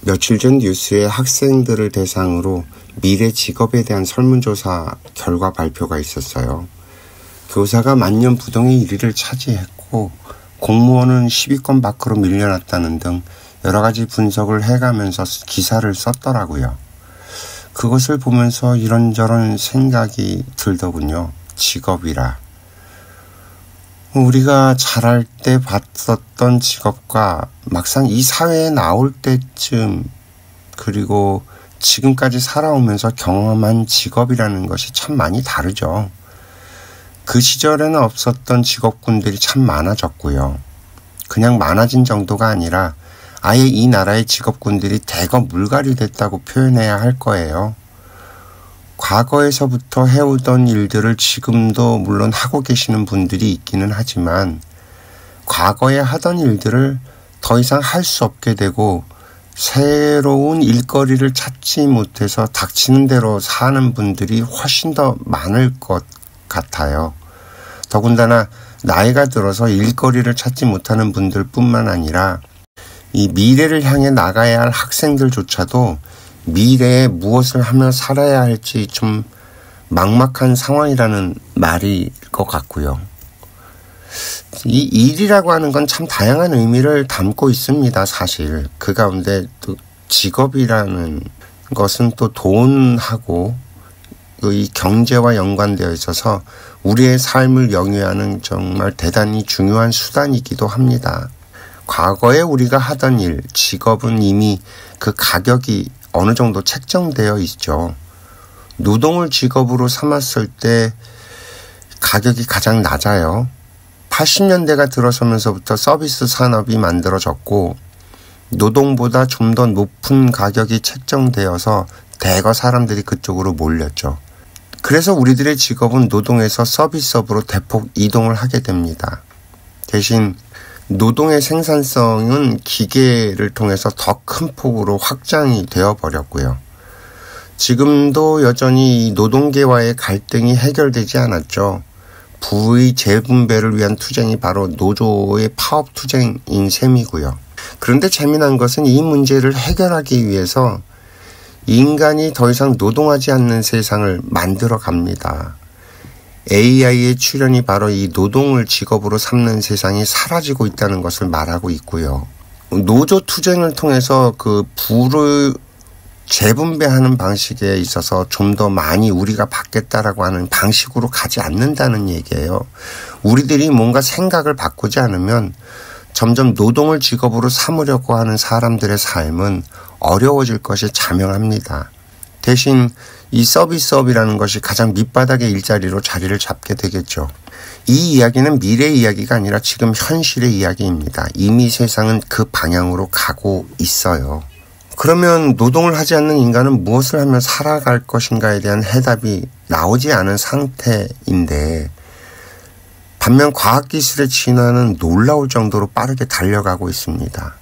며칠 전 뉴스에 학생들을 대상으로 미래 직업에 대한 설문조사 결과 발표가 있었어요. 교사가 만년부동의 1위를 차지했고 공무원은 10위권 밖으로 밀려났다는 등 여러 가지 분석을 해가면서 기사를 썼더라고요. 그것을 보면서 이런저런 생각이 들더군요. 직업이라. 우리가 자랄 때 봤었던 직업과 막상 이 사회에 나올 때쯤 그리고 지금까지 살아오면서 경험한 직업이라는 것이 참 많이 다르죠. 그 시절에는 없었던 직업군들이 참 많아졌고요. 그냥 많아진 정도가 아니라 아예 이 나라의 직업군들이 대거 물갈이 됐다고 표현해야 할 거예요. 과거에서부터 해오던 일들을 지금도 물론 하고 계시는 분들이 있기는 하지만 과거에 하던 일들을 더 이상 할 수 없게 되고 새로운 일거리를 찾지 못해서 닥치는 대로 사는 분들이 훨씬 더 많을 것 같아요. 더군다나 나이가 들어서 일거리를 찾지 못하는 분들 뿐만 아니라 이 미래를 향해 나가야 할 학생들조차도 미래에 무엇을 하며 살아야 할지 좀 막막한 상황이라는 말일 것 같고요. 이 일이라고 하는 건 참 다양한 의미를 담고 있습니다. 사실 그 가운데 또 직업이라는 것은 또 돈하고 이 경제와 연관되어 있어서 우리의 삶을 영위하는 정말 대단히 중요한 수단이기도 합니다. 과거에 우리가 하던 일, 직업은 이미 그 가격이 어느 정도 책정되어 있죠. 노동을 직업으로 삼았을 때 가격이 가장 낮아요. 80년대가 들어서면서부터 서비스 산업이 만들어졌고 노동보다 좀 더 높은 가격이 책정되어서 대거 사람들이 그쪽으로 몰렸죠. 그래서 우리들의 직업은 노동에서 서비스업으로 대폭 이동을 하게 됩니다. 대신 노동의 생산성은 기계를 통해서 더 큰 폭으로 확장이 되어버렸고요. 지금도 여전히 노동계와의 갈등이 해결되지 않았죠. 부의 재분배를 위한 투쟁이 바로 노조의 파업 투쟁인 셈이고요. 그런데 재미난 것은 이 문제를 해결하기 위해서 인간이 더 이상 노동하지 않는 세상을 만들어 갑니다. AI의 출현이 바로 이 노동을 직업으로 삼는 세상이 사라지고 있다는 것을 말하고 있고요. 노조 투쟁을 통해서 그 부를 재분배하는 방식에 있어서 좀 더 많이 우리가 받겠다라고 하는 방식으로 가지 않는다는 얘기예요. 우리들이 뭔가 생각을 바꾸지 않으면 점점 노동을 직업으로 삼으려고 하는 사람들의 삶은 어려워질 것이 자명합니다. 대신 이 서비스업이라는 것이 가장 밑바닥의 일자리로 자리를 잡게 되겠죠. 이 이야기는 미래 이야기가 아니라 지금 현실의 이야기입니다. 이미 세상은 그 방향으로 가고 있어요. 그러면 노동을 하지 않는 인간은 무엇을 하며 살아갈 것인가에 대한 해답이 나오지 않은 상태인데 반면 과학기술의 진화는 놀라울 정도로 빠르게 달려가고 있습니다.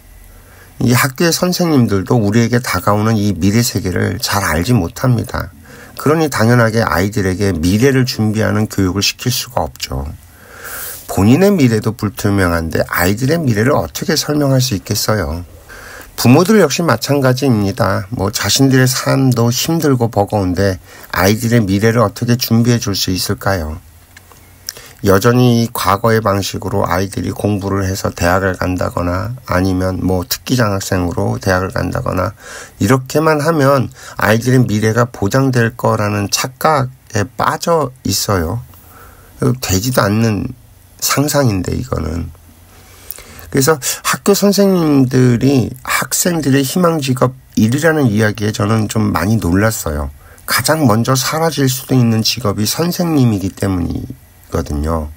이 학교의 선생님들도 우리에게 다가오는 이 미래 세계를 잘 알지 못합니다. 그러니 당연하게 아이들에게 미래를 준비하는 교육을 시킬 수가 없죠. 본인의 미래도 불투명한데 아이들의 미래를 어떻게 설명할 수 있겠어요? 부모들 역시 마찬가지입니다. 자신들의 삶도 힘들고 버거운데 아이들의 미래를 어떻게 준비해 줄 수 있을까요? 여전히 과거의 방식으로 아이들이 공부를 해서 대학을 간다거나 아니면 특기장학생으로 대학을 간다거나 이렇게만 하면 아이들의 미래가 보장될 거라는 착각에 빠져 있어요. 되지도 않는 상상인데 이거는. 그래서 학교 선생님들이 학생들의 희망 직업 1위라는 이야기에 저는 좀 많이 놀랐어요. 가장 먼저 사라질 수도 있는 직업이 선생님이기 때문이거든요.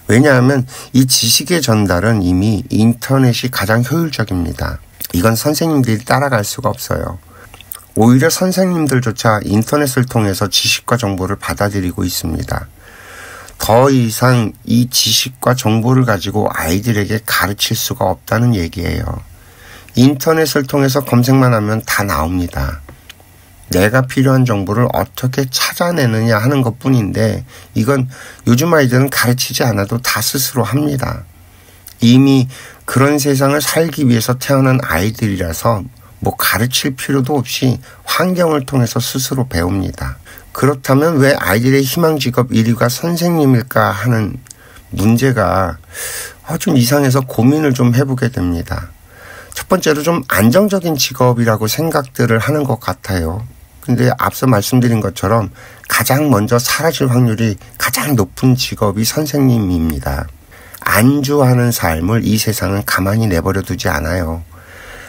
왜냐하면 이 지식의 전달은 이미 인터넷이 가장 효율적입니다. 이건 선생님들이 따라갈 수가 없어요. 오히려 선생님들조차 인터넷을 통해서 지식과 정보를 받아들이고 있습니다. 더 이상 이 지식과 정보를 가지고 아이들에게 가르칠 수가 없다는 얘기예요. 인터넷을 통해서 검색만 하면 다 나옵니다. 내가 필요한 정보를 어떻게 찾아내느냐 하는 것뿐인데 이건 요즘 아이들은 가르치지 않아도 다 스스로 합니다. 이미 그런 세상을 살기 위해서 태어난 아이들이라서 가르칠 필요도 없이 환경을 통해서 스스로 배웁니다. 그렇다면 왜 아이들의 희망 직업 1위가 선생님일까 하는 문제가 좀 이상해서 고민을 좀 해보게 됩니다. 첫 번째로 좀 안정적인 직업이라고 생각들을 하는 것 같아요. 근데 앞서 말씀드린 것처럼 가장 먼저 사라질 확률이 가장 높은 직업이 선생님입니다. 안주하는 삶을 이 세상은 가만히 내버려 두지 않아요.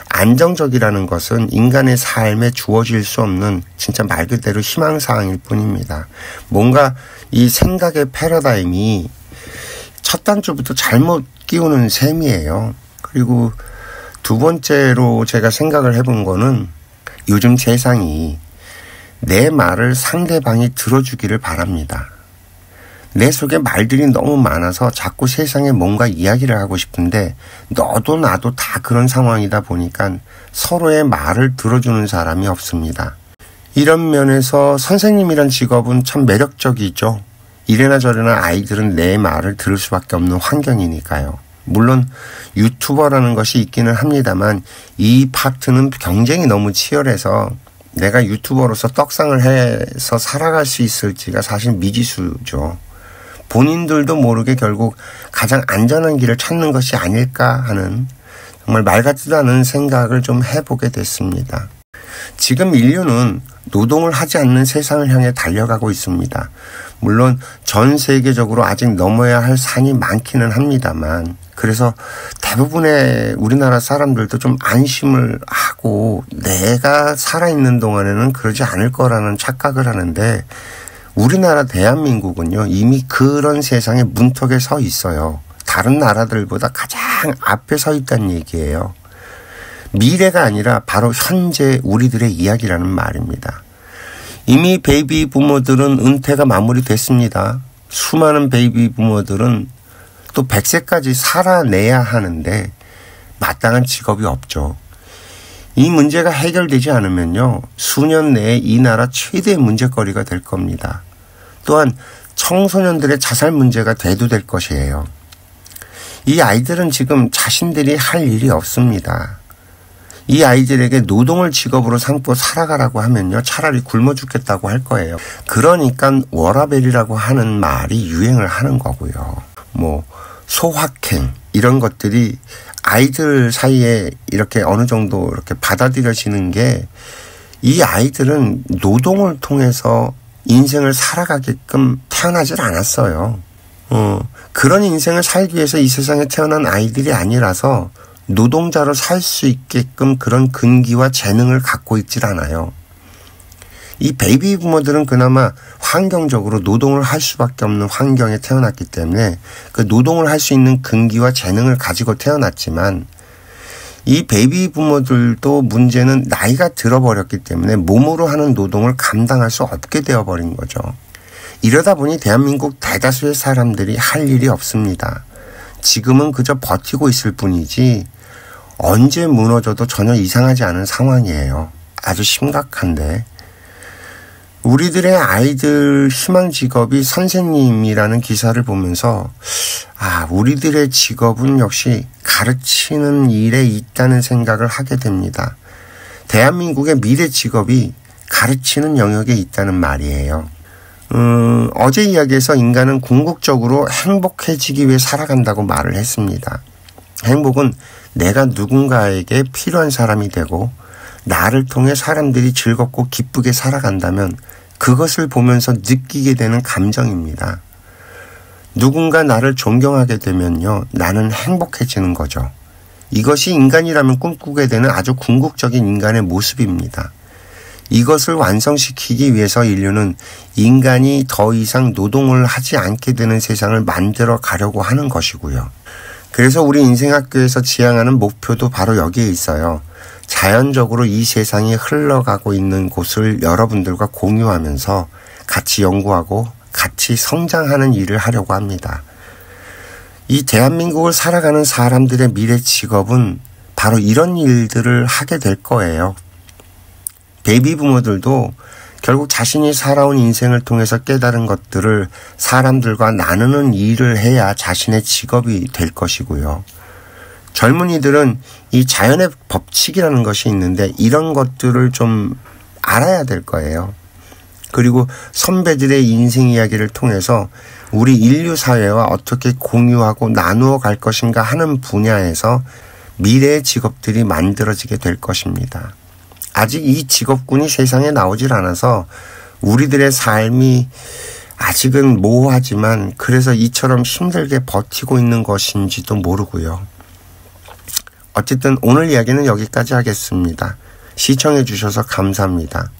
안정적이라는 것은 인간의 삶에 주어질 수 없는 진짜 말 그대로 희망사항일 뿐입니다. 뭔가 이 생각의 패러다임이 첫 단추부터 잘못 끼우는 셈이에요. 그리고 두 번째로 제가 생각을 해본 거는 요즘 세상이 내 말을 상대방이 들어주기를 바랍니다. 내 속에 말들이 너무 많아서 자꾸 세상에 뭔가 이야기를 하고 싶은데 너도 나도 다 그런 상황이다 보니까 서로의 말을 들어주는 사람이 없습니다. 이런 면에서 선생님이란 직업은 참 매력적이죠. 이래나 저래나 아이들은 내 말을 들을 수밖에 없는 환경이니까요. 물론 유튜버라는 것이 있기는 합니다만 이 파트는 경쟁이 너무 치열해서 내가 유튜버로서 떡상을 해서 살아갈 수 있을지가 사실 미지수죠. 본인들도 모르게 결국 가장 안전한 길을 찾는 것이 아닐까 하는 정말 말 같지도 않은 생각을 좀 해보게 됐습니다. 지금 인류는 노동을 하지 않는 세상을 향해 달려가고 있습니다. 물론 전 세계적으로 아직 넘어야 할 산이 많기는 합니다만 그래서 대부분의 우리나라 사람들도 좀 안심을 하고 내가 살아있는 동안에는 그러지 않을 거라는 착각을 하는데 우리나라 대한민국은요 이미 그런 세상의 문턱에 서 있어요. 다른 나라들보다 가장 앞에 서 있다는 얘기예요. 미래가 아니라 바로 현재 우리들의 이야기라는 말입니다. 이미 베이비 부모들은 은퇴가 마무리됐습니다. 수많은 베이비 부모들은 또 100세까지 살아내야 하는데 마땅한 직업이 없죠. 이 문제가 해결되지 않으면요. 수년 내에 이 나라 최대의 문제거리가 될 겁니다. 또한 청소년들의 자살 문제가 대두될 것이에요. 이 아이들은 지금 자신들이 할 일이 없습니다. 이 아이들에게 노동을 직업으로 삼고 살아가라고 하면요. 차라리 굶어 죽겠다고 할 거예요. 그러니까 워라밸이라고 하는 말이 유행을 하는 거고요. 소확행 이런 것들이 아이들 사이에 이렇게 어느 정도 이렇게 받아들여지는 게 이 아이들은 노동을 통해서 인생을 살아가게끔 태어나질 않았어요. 그런 인생을 살기 위해서 이 세상에 태어난 아이들이 아니라서 노동자로 살 수 있게끔 그런 근기와 재능을 갖고 있질 않아요. 이 베이비 부모들은 그나마 환경적으로 노동을 할 수밖에 없는 환경에 태어났기 때문에 그 노동을 할 수 있는 근기와 재능을 가지고 태어났지만 이 베이비 부모들도 문제는 나이가 들어버렸기 때문에 몸으로 하는 노동을 감당할 수 없게 되어버린 거죠. 이러다 보니 대한민국 대다수의 사람들이 할 일이 없습니다. 지금은 그저 버티고 있을 뿐이지 언제 무너져도 전혀 이상하지 않은 상황이에요. 아주 심각한데 우리들의 아이들 희망 직업이 선생님이라는 기사를 보면서 우리들의 직업은 역시 가르치는 일에 있다는 생각을 하게 됩니다. 대한민국의 미래 직업이 가르치는 영역에 있다는 말이에요. 어제 이야기에서 인간은 궁극적으로 행복해지기 위해 살아간다고 말을 했습니다. 행복은 내가 누군가에게 필요한 사람이 되고 나를 통해 사람들이 즐겁고 기쁘게 살아간다면 그것을 보면서 느끼게 되는 감정입니다. 누군가 나를 존경하게 되면요, 나는 행복해지는 거죠. 이것이 인간이라면 꿈꾸게 되는 아주 궁극적인 인간의 모습입니다. 이것을 완성시키기 위해서 인류는 인간이 더 이상 노동을 하지 않게 되는 세상을 만들어 가려고 하는 것이고요. 그래서 우리 인생학교에서 지향하는 목표도 바로 여기에 있어요. 자연적으로 이 세상이 흘러가고 있는 곳을 여러분들과 공유하면서 같이 연구하고 같이 성장하는 일을 하려고 합니다. 이 대한민국을 살아가는 사람들의 미래 직업은 바로 이런 일들을 하게 될 거예요. 베이비 부모들도 결국 자신이 살아온 인생을 통해서 깨달은 것들을 사람들과 나누는 일을 해야 자신의 직업이 될 것이고요. 젊은이들은 이 자연의 법칙이라는 것이 있는데 이런 것들을 좀 알아야 될 거예요. 그리고 선배들의 인생 이야기를 통해서 우리 인류 사회와 어떻게 공유하고 나누어 갈 것인가 하는 분야에서 미래의 직업들이 만들어지게 될 것입니다. 아직 이 직업군이 세상에 나오질 않아서 우리들의 삶이 아직은 모호하지만 그래서 이처럼 힘들게 버티고 있는 것인지도 모르고요. 어쨌든 오늘 이야기는 여기까지 하겠습니다. 시청해 주셔서 감사합니다.